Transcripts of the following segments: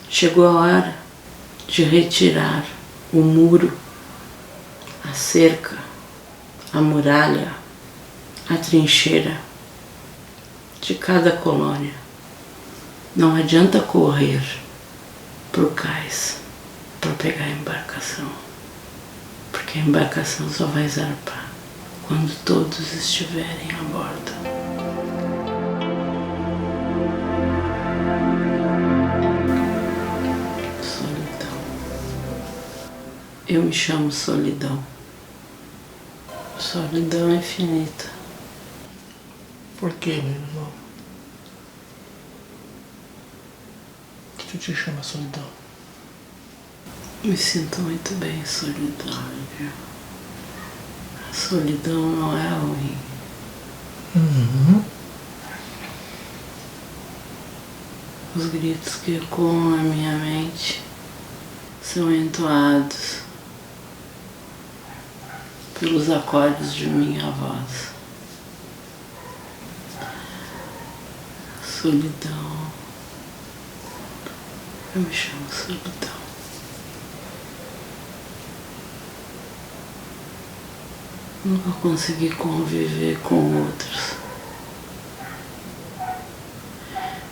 Chegou a hora de retirar o muro, a cerca, a muralha, a trincheira de cada colônia. Não adianta correr pro cais para pegar a embarcação, porque a embarcação só vai zarpar quando todos estiverem a bordo. Solidão. Eu me chamo Solidão. Solidão infinita. Por que, meu irmão? O que tu te chama solidão? Me sinto muito bem solidária. A solidão não é ruim. Uhum. Os gritos que ecoam na minha mente são entoados pelos acordes de minha voz. Solidão. Eu me chamo Solidão. Nunca consegui conviver com outros.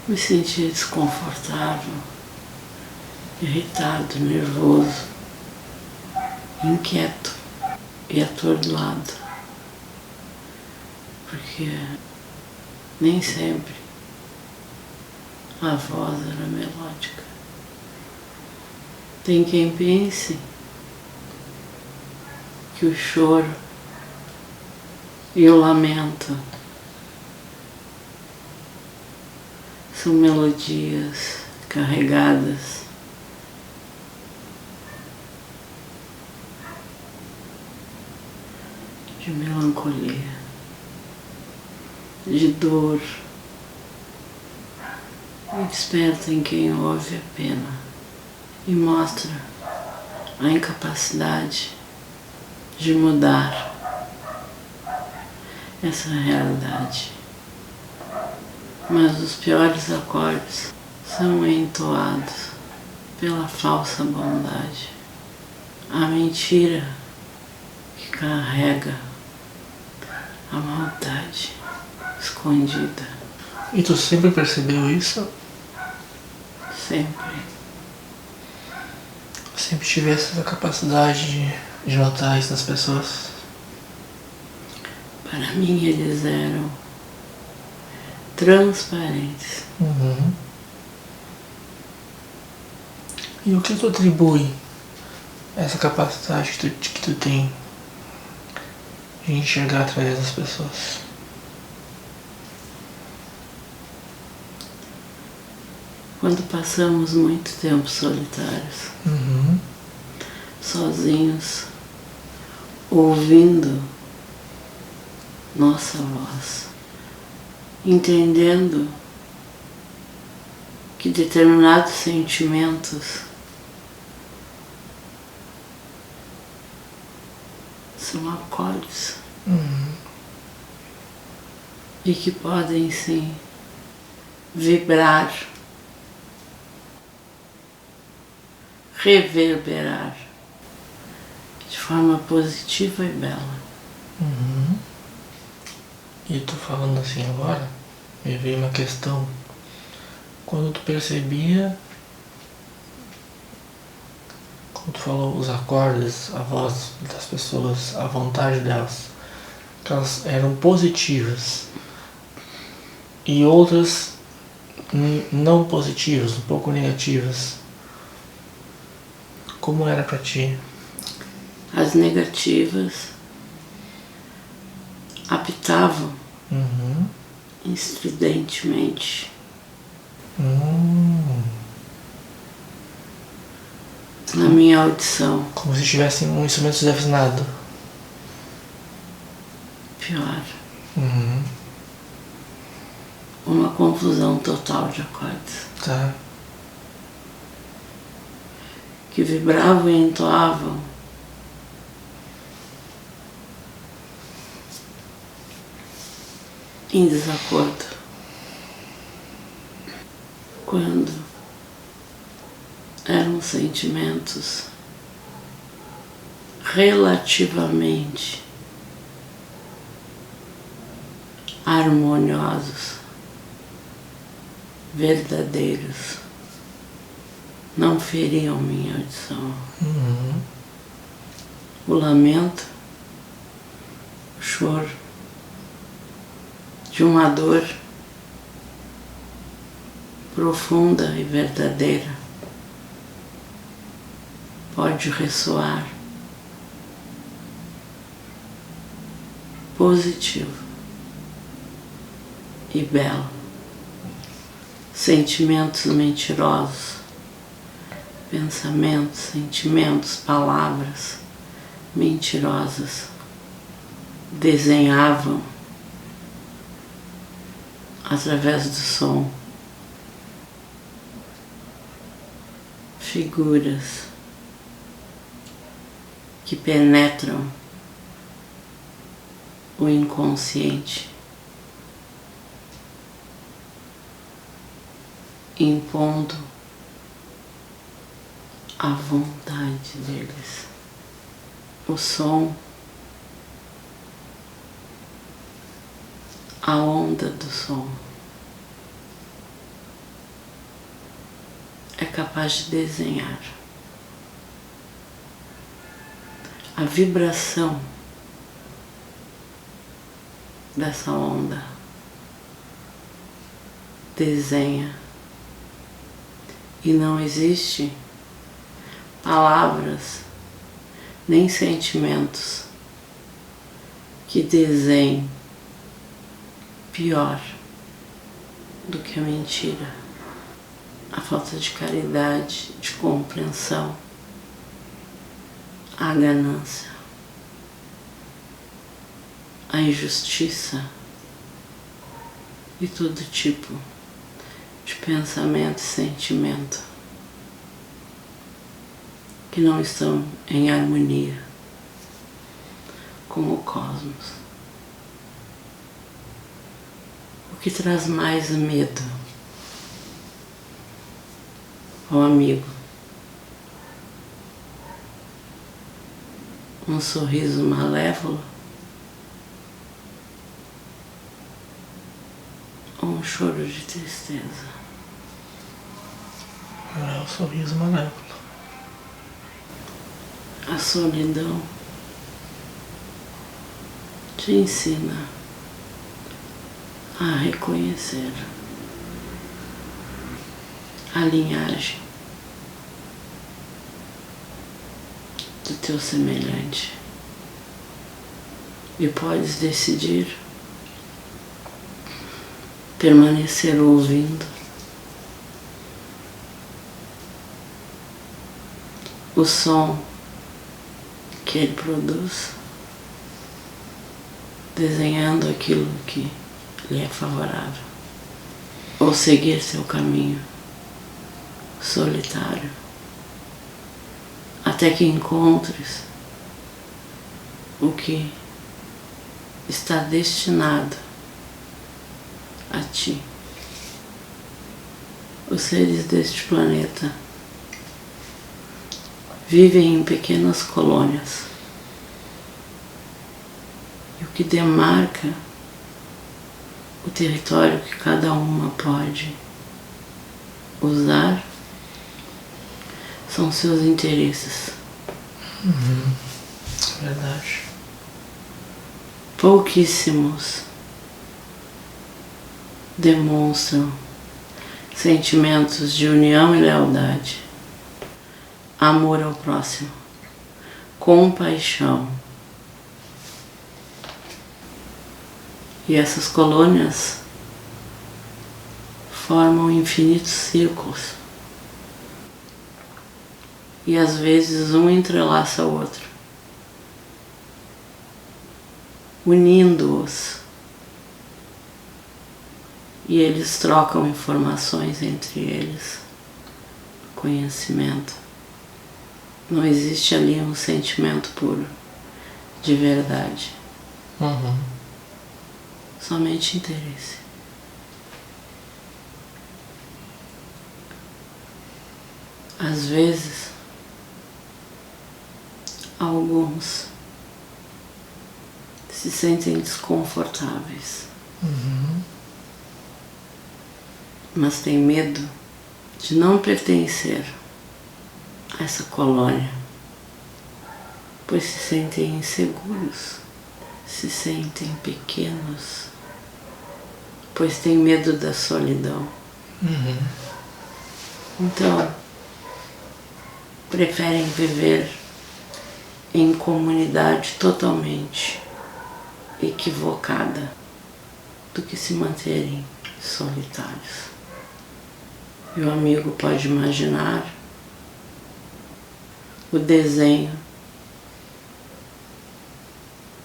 Me sentia desconfortável, irritado, nervoso, inquieto e atordoado, porque nem sempre a voz era melódica. Tem quem pense que o choro e o lamento são melodias carregadas de melancolia, de dor, e desperta em quem ouve a pena e mostra a incapacidade de mudar essa realidade. Mas os piores acordes são entoados pela falsa bondade, a mentira que carrega a maldade escondida. E tu sempre percebeu isso? Sempre. Sempre tivesse essa capacidade de notar isso nas pessoas? Para mim eles eram transparentes. Uhum. E o que tu atribui a essa capacidade que tu tem de enxergar através das pessoas? Quando passamos muito tempo solitários, Uhum. sozinhos, ouvindo nossa voz, entendendo que determinados sentimentos são acordes e que podem sim vibrar, reverberar de forma positiva e bela. Uhum. E tu falando assim agora, me veio uma questão. Quando tu percebia, quando tu falou os acordes, a voz das pessoas, a vontade delas, que elas eram positivas e outras não positivas, um pouco negativas, como era pra ti? As negativas apitavam estridentemente na minha audição. Como se tivesse um instrumento desafinado. Pior. Uhum. Uma confusão total de acordes. Tá. Que vibravam e entoavam em desacordo. Quando eram sentimentos relativamente harmoniosos, verdadeiros, não feriam minha audição. O lamento, o choro de uma dor profunda e verdadeira pode ressoar positivo e belo. Sentimentos mentirosos, pensamentos, sentimentos, palavras mentirosas desenhavam através do som figuras que penetram o inconsciente, impondo a vontade deles. O som, a onda do som é capaz de desenhar a vibração dessa onda, desenha, e não existe palavras nem sentimentos que desenhem pior do que a mentira, a falta de caridade, de compreensão, a ganância, a injustiça e todo tipo de pensamento e sentimento que não estão em harmonia com o cosmos. O que traz mais medo ao amigo? Um sorriso malévolo ou um choro de tristeza? É o sorriso malévolo. A solidão te ensina a reconhecer a linhagem do teu semelhante e podes decidir permanecer ouvindo o som que ele produz, desenhando aquilo que lhe é favorável, ou seguir seu caminho solitário, até que encontres o que está destinado a ti. Os seres deste planeta vivem em pequenas colônias, e o que demarca o território que cada uma pode usar são seus interesses. Verdade. Pouquíssimos demonstram sentimentos de união e lealdade, amor ao próximo, compaixão. E essas colônias formam infinitos círculos. E às vezes um entrelaça o outro, unindo-os. E eles trocam informações entre eles, conhecimento. Não existe ali um sentimento puro, de verdade. Somente interesse. Às vezes, alguns se sentem desconfortáveis, mas têm medo de não pertencer a essa colônia, pois se sentem inseguros, se sentem pequenos, pois têm medo da solidão. Então, preferem viver em comunidade totalmente equivocada do que se manterem solitários. E o amigo pode imaginar o desenho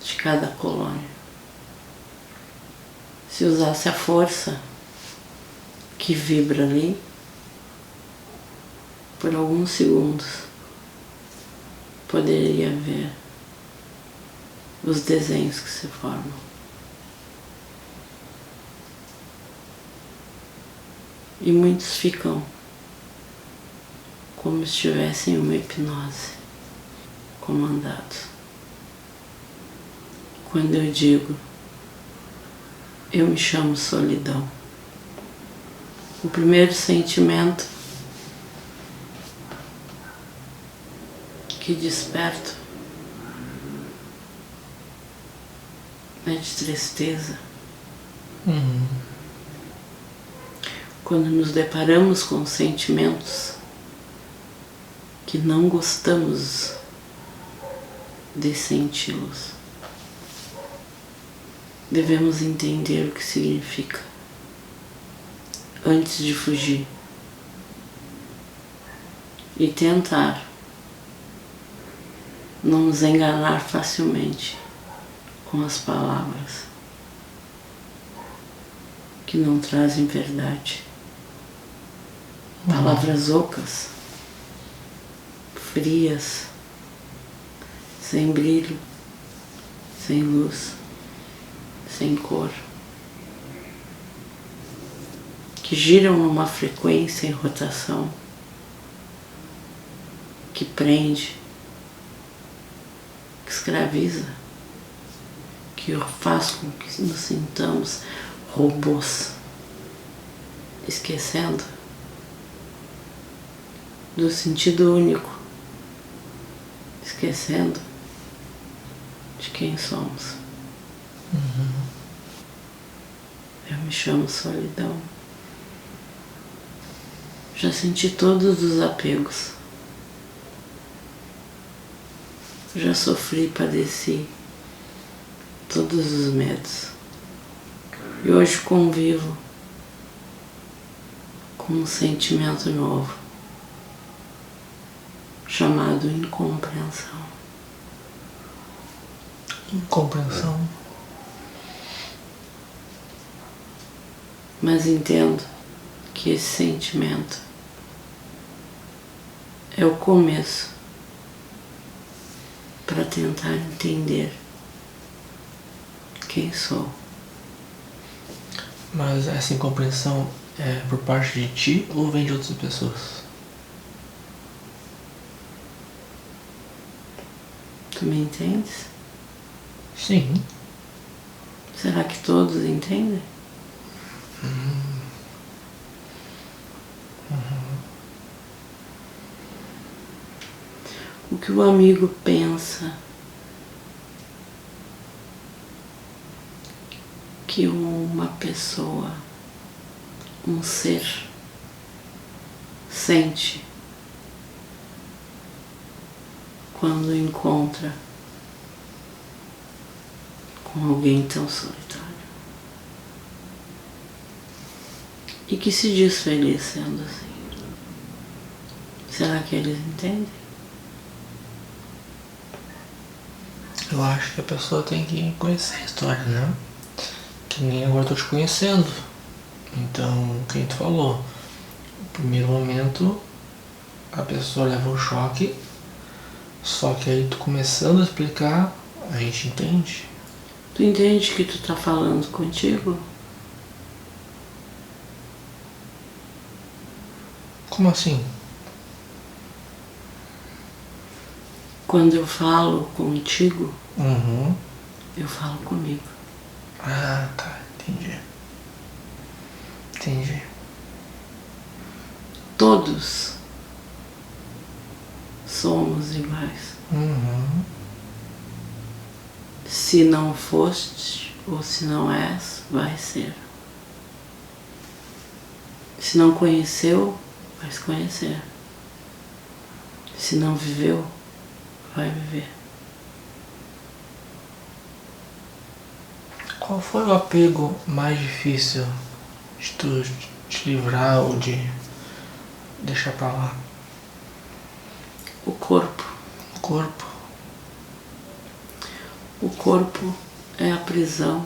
de cada colônia. Se usasse a força que vibra ali, por alguns segundos, poderia ver os desenhos que se formam. E muitos ficam como se estivessem em uma hipnose, comandados. Quando eu digo, eu me chamo solidão, o primeiro sentimento que desperto é de tristeza. Quando nos deparamos com sentimentos que não gostamos de senti-los, devemos entender o que significa antes de fugir e tentar não nos enganar facilmente com as palavras que não trazem verdade. Palavras ocas, frias, sem brilho, sem luz, sem cor, que giram numa frequência em rotação, que prende, que escraviza, que faz com que nos sintamos robôs, esquecendo do sentido único, esquecendo de quem somos. Eu me chamo solidão. Já senti todos os apegos. Já sofri e padeci todos os medos. E hoje convivo com um sentimento novo, chamado incompreensão. Incompreensão. Mas entendo que esse sentimento é o começo para tentar entender quem sou. Mas essa incompreensão é por parte de ti ou vem de outras pessoas? Tu me entendes? Sim. Será que todos entendem? O que o amigo pensa que uma pessoa, um ser, sente quando encontra com alguém tão solitário e que se diz feliz sendo assim. Será que eles entendem? Eu acho que a pessoa tem que conhecer a história, né? Que nem agora eu tô te conhecendo. Então, quem tu falou? No primeiro momento, a pessoa leva um choque, só que aí tu começando a explicar, a gente entende. Tu entende que tu tá falando contigo? Como assim? Quando eu falo contigo, Uhum. eu falo comigo. Ah, tá. Entendi. Entendi. Todos somos iguais. Uhum. Se não foste ou se não és, vai ser. Se não conheceu, vai se conhecer. Se não viveu, vai viver. Qual foi o apego mais difícil de tu te livrar ou de deixar pra lá? O corpo. O corpo. O corpo é a prisão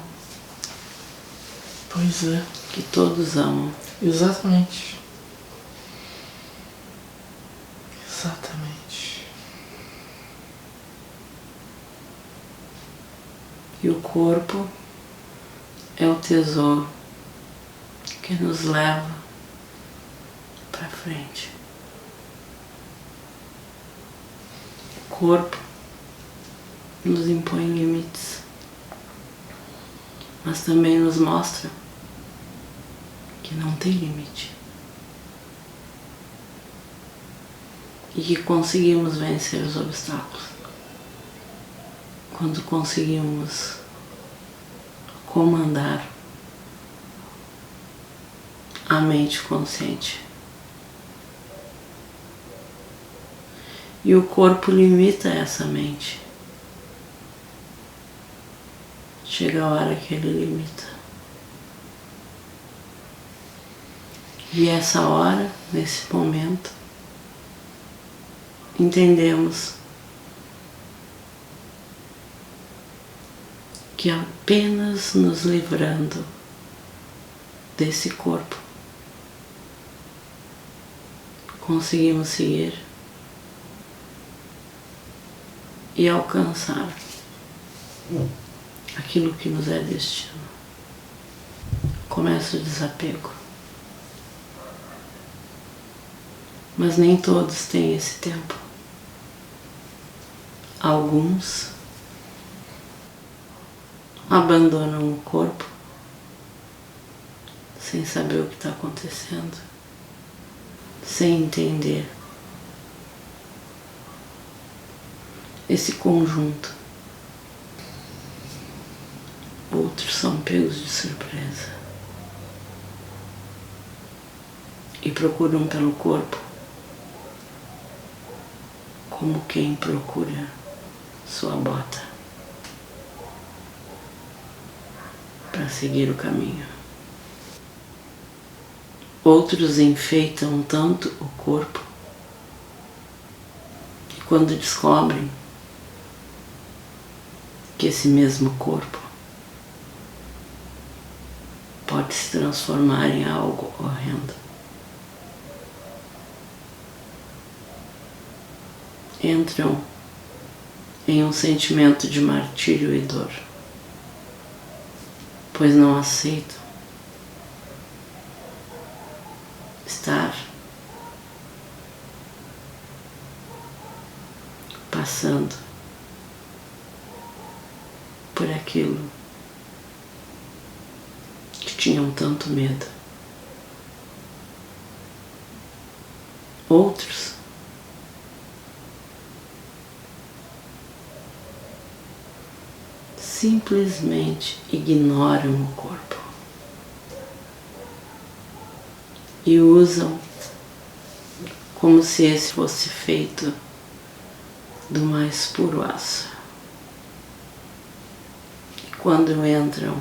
Pois é. que todos amam. Exatamente. Exatamente. E o corpo é o tesouro que nos leva para frente. O corpo nos impõe limites, mas também nos mostra que não tem limite e que conseguimos vencer os obstáculos quando conseguimos comandar a mente consciente. E o corpo limita essa mente. Chega a hora que ele limita. E essa hora, nesse momento, entendemos que apenas nos livrando desse corpo conseguimos seguir e alcançar aquilo que nos é destino. Começa o desapego. Mas nem todos têm esse tempo. Alguns abandonam o corpo sem saber o que está acontecendo, sem entender esse conjunto. Outros são pegos de surpresa e procuram pelo corpo como quem procura sua bota para seguir o caminho. Outros enfeitam tanto o corpo que quando descobrem que esse mesmo corpo pode se transformar em algo horrendo, entram em um sentimento de martírio e dor, pois não aceitam estar passando por aquilo que tinham tanto medo. Outros simplesmente ignoram o corpo e usam como se esse fosse feito do mais puro aço. E quando entram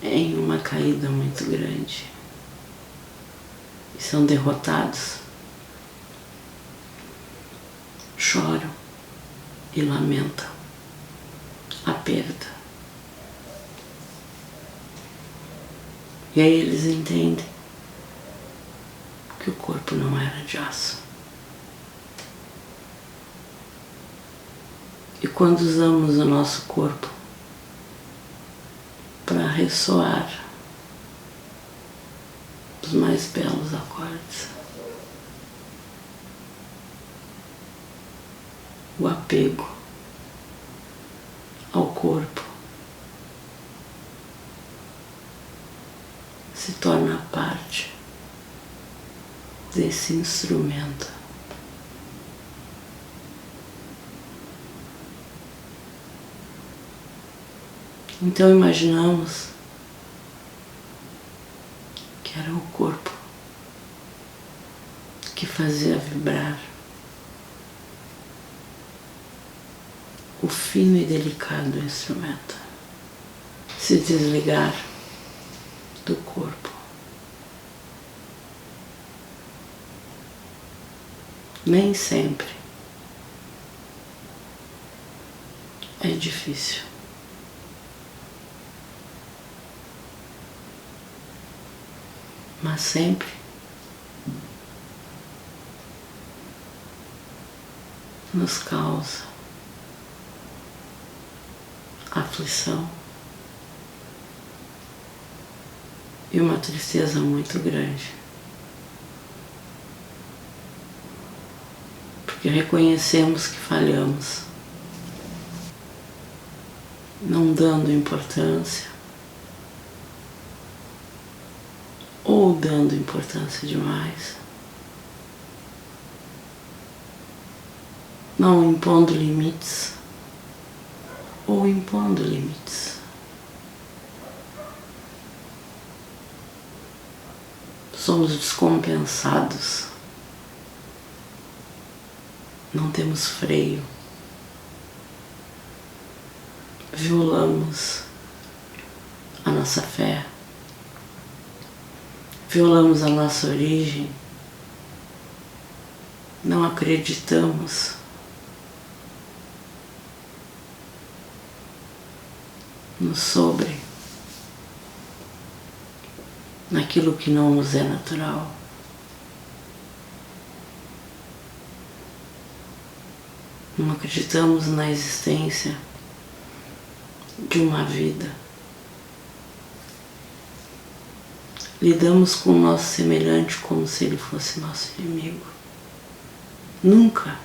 em uma caída muito grande e são derrotados, choram e lamentam a perda. E aí eles entendem que o corpo não era de aço. E quando usamos o nosso corpo para ressoar os mais belos acordes, o apego ao corpo se torna parte desse instrumento. Então imaginamos que era o corpo que fazia vibrar o fino e delicado instrumento se desligar do corpo. Nem sempre é difícil. Mas sempre nos causa aflição e uma tristeza muito grande, porque reconhecemos que falhamos, não dando importância ou dando importância demais, não impondo limites ou impondo limites. Somos descompensados, não temos freio, violamos a nossa fé, violamos a nossa origem, não acreditamos no sobre, naquilo que não nos é natural. Não acreditamos na existência de uma vida. Lidamos com o nosso semelhante como se ele fosse nosso inimigo. Nunca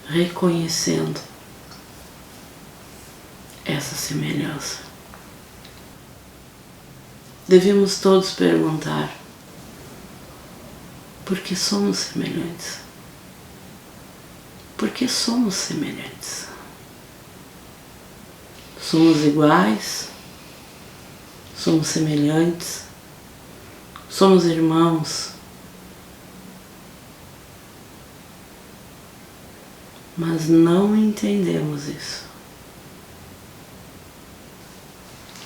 reconhecendo essa semelhança. Devemos todos perguntar: por que somos semelhantes? Por que somos semelhantes? Somos iguais? Somos semelhantes? Somos irmãos? Mas não entendemos isso.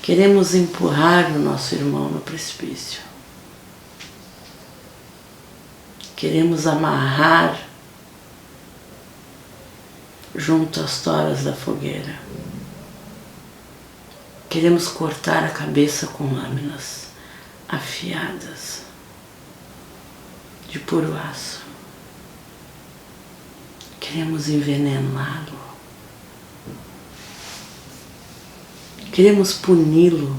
Queremos empurrar o nosso irmão no precipício. Queremos amarrar junto às toras da fogueira. Queremos cortar a cabeça com lâminas afiadas de puro aço. Queremos envenená-lo. Queremos puni-lo,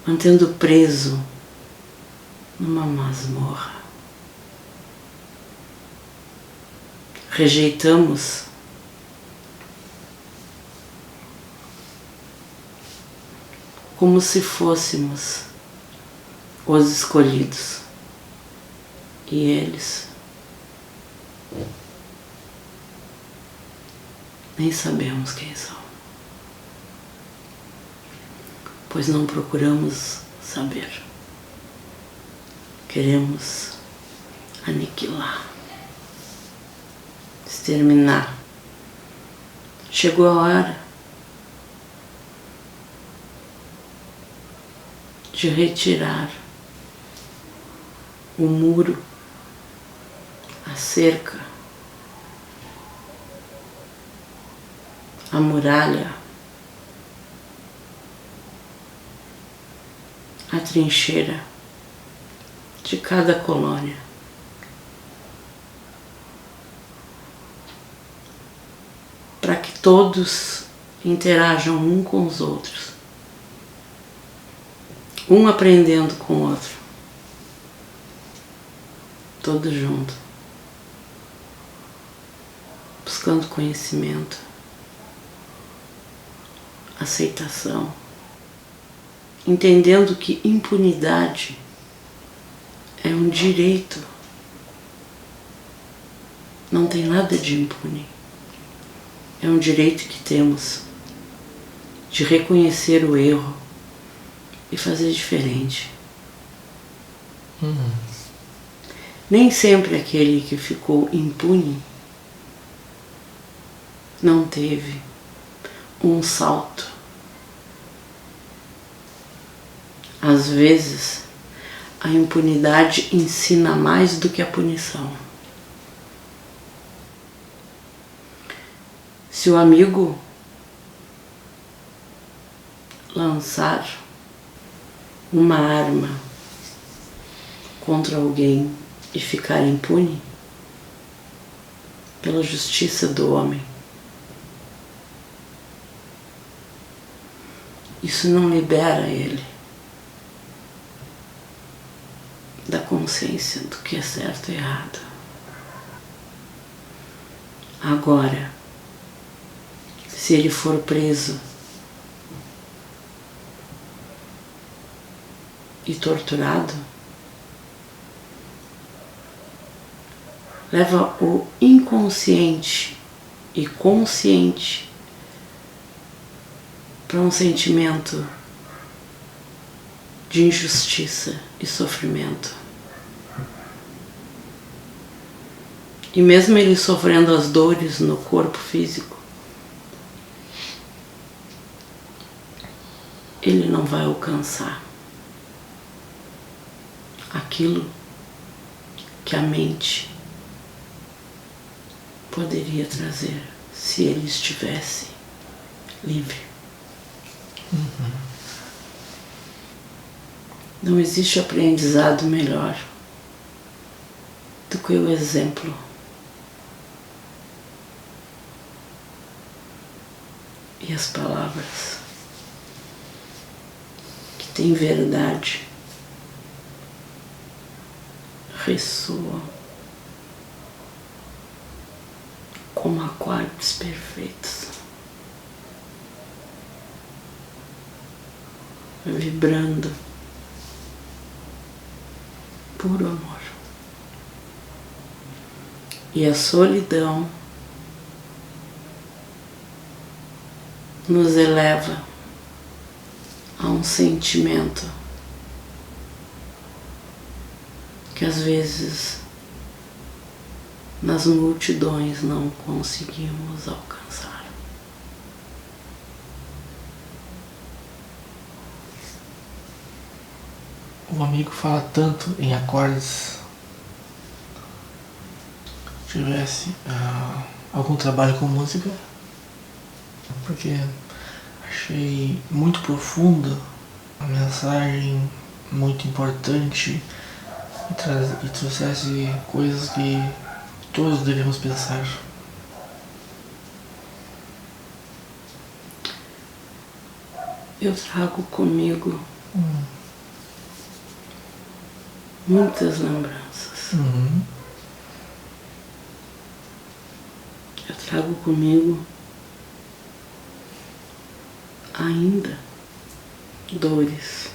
mantendo preso numa masmorra. Rejeitamos como se fôssemos os escolhidos e eles nem sabemos quem são, pois não procuramos saber. Queremos aniquilar, exterminar. Chegou a hora de retirar o muro, a cerca, a muralha, a trincheira de cada colônia. Para que todos interajam um com os outros, um aprendendo com o outro, todos juntos, buscando conhecimento, aceitação, entendendo que impunidade é um direito, não tem nada de impune, é um direito que temos de reconhecer o erro e fazer diferente. Nem sempre aquele que ficou impune não teve um salto. Às vezes, a impunidade ensina mais do que a punição. Se o amigo lançar uma arma contra alguém e ficar impune pela justiça do homem, isso não libera ele da consciência do que é certo e errado. Agora, se ele for preso e torturado, leva o inconsciente e consciente para um sentimento de injustiça e sofrimento. E mesmo ele sofrendo as dores no corpo físico, ele não vai alcançar aquilo que a mente poderia trazer se ele estivesse livre. Não existe aprendizado melhor do que o exemplo. E as palavras que têm verdade ressoam como acordes perfeitos, vibrando puro amor. E a solidão nos eleva a um sentimento que às vezes nas multidões não conseguimos alcançar. O amigo fala tanto em acordes. Se tivesse algum trabalho com música, porque achei muito profunda a mensagem, muito importante, e trouxesse coisas que todos devemos pensar. Eu trago comigo muitas lembranças. Eu trago comigo ainda dores.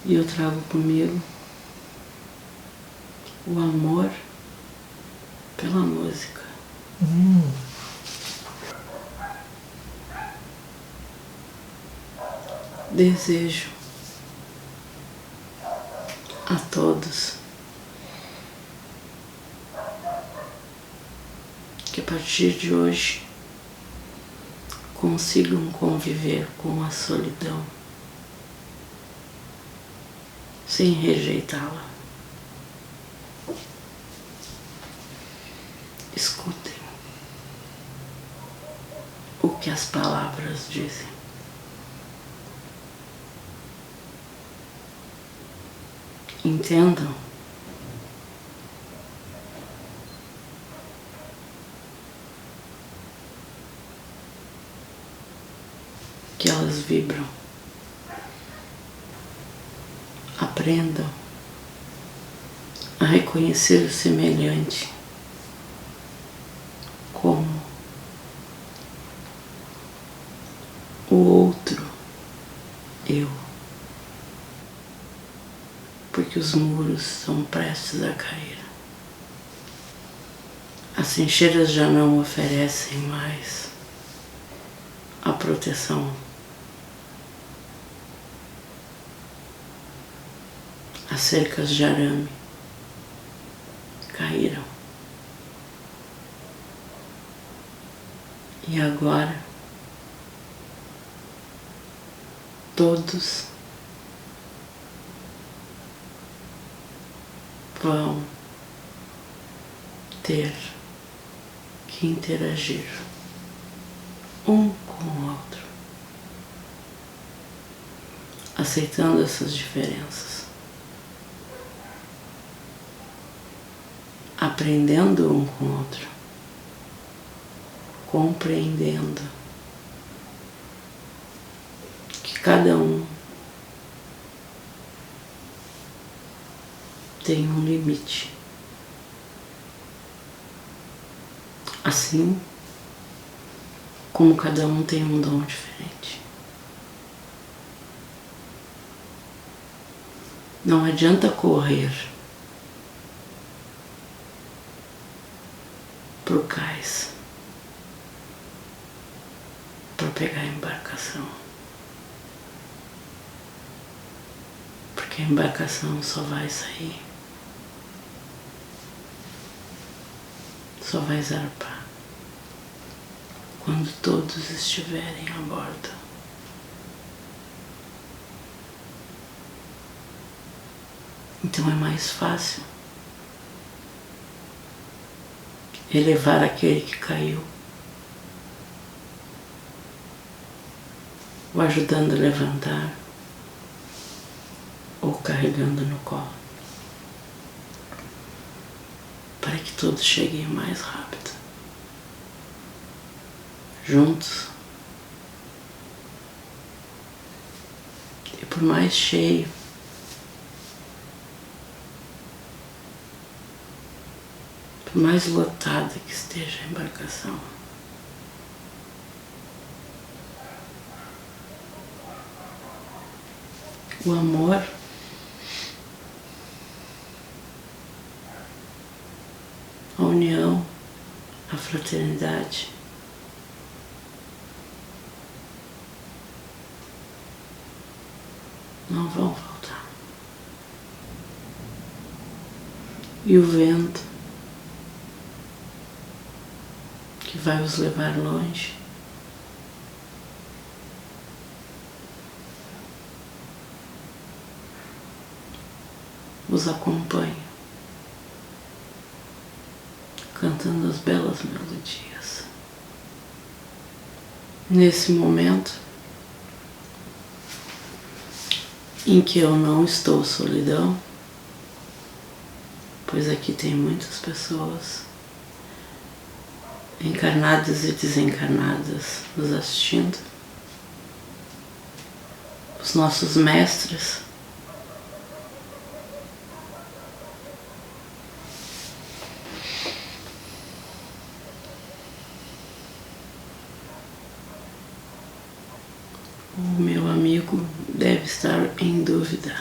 E eu trago comigo o amor pela música. Desejo a todos que a partir de hoje consigam conviver com a solidão sem rejeitá-la. Escutem o que as palavras dizem. Entendam que elas vibram. Aprendam reconhecer o semelhante como o outro eu, porque os muros estão prestes a cair. As trincheiras já não oferecem mais a proteção. As cercas de arame caíram. E agora todos vão ter que interagir um com o outro, aceitando essas diferenças, aprendendo um com o outro, compreendendo que cada um tem um limite. Assim como cada um tem um dom diferente. Não adianta correr pro cais para pegar a embarcação, porque a embarcação só vai sair, só vai zarpar quando todos estiverem a bordo. Então é mais fácil elevar aquele que caiu, ou ajudando a levantar, ou carregando no colo, para que todos cheguem mais rápido, juntos. E por mais cheio por mais lotada que esteja a embarcação, o amor a união, a fraternidade não vão faltar. E o vento que vai os levar longe os acompanha, cantando as belas melodias. Nesse momento em que eu não estou solidão, pois aqui tem muitas pessoas encarnadas e desencarnadas nos assistindo, os nossos mestres, o meu amigo deve estar em dúvida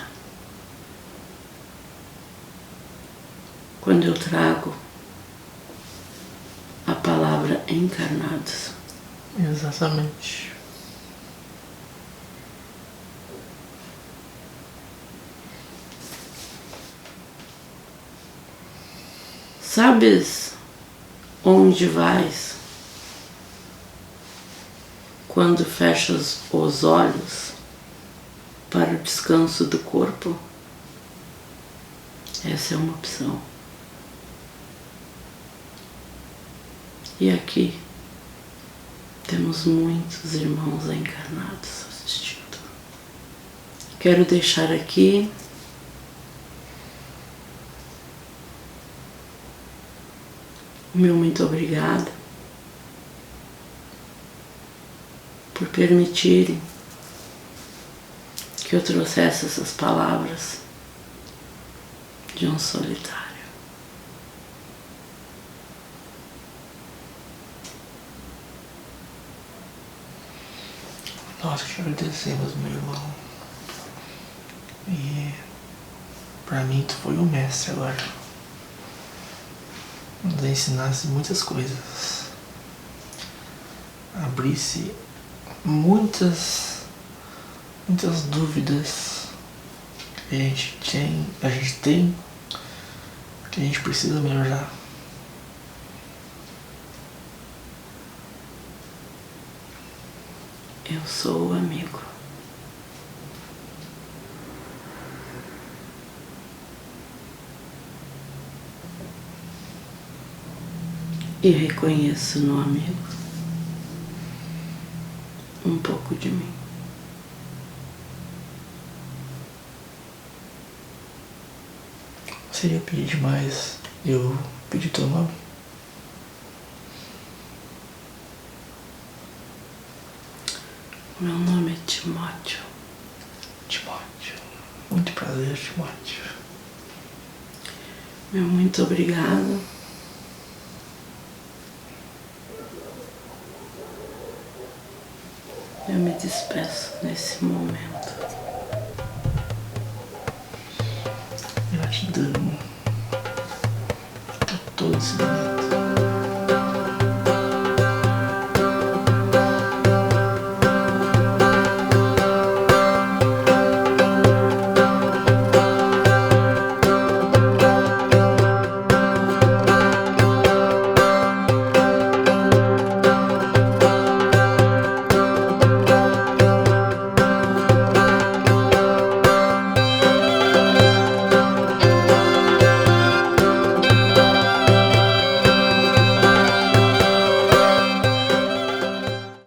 quando eu trago a palavra encarnados. Exatamente. Sabes onde vais quando fechas os olhos para o descanso do corpo? Essa é uma opção. E aqui temos muitos irmãos encarnados assistindo. Quero deixar aqui o meu muito obrigado por permitirem que eu trouxesse essas palavras de um solitário. Nós que te agradecemos, meu irmão. E pra mim tu foi o mestre agora. Nos ensinasse muitas coisas. Abrisse muitas dúvidas que a gente tem, que a gente precisa melhorar. Eu sou o amigo. E reconheço no amigo um pouco de mim. Seria pedir demais eu pedir teu nome? Meu nome é Timóteo. Timóteo. Muito prazer, Timóteo. Meu muito obrigado. Eu me despeço nesse momento. Gratidão por todo esse momento.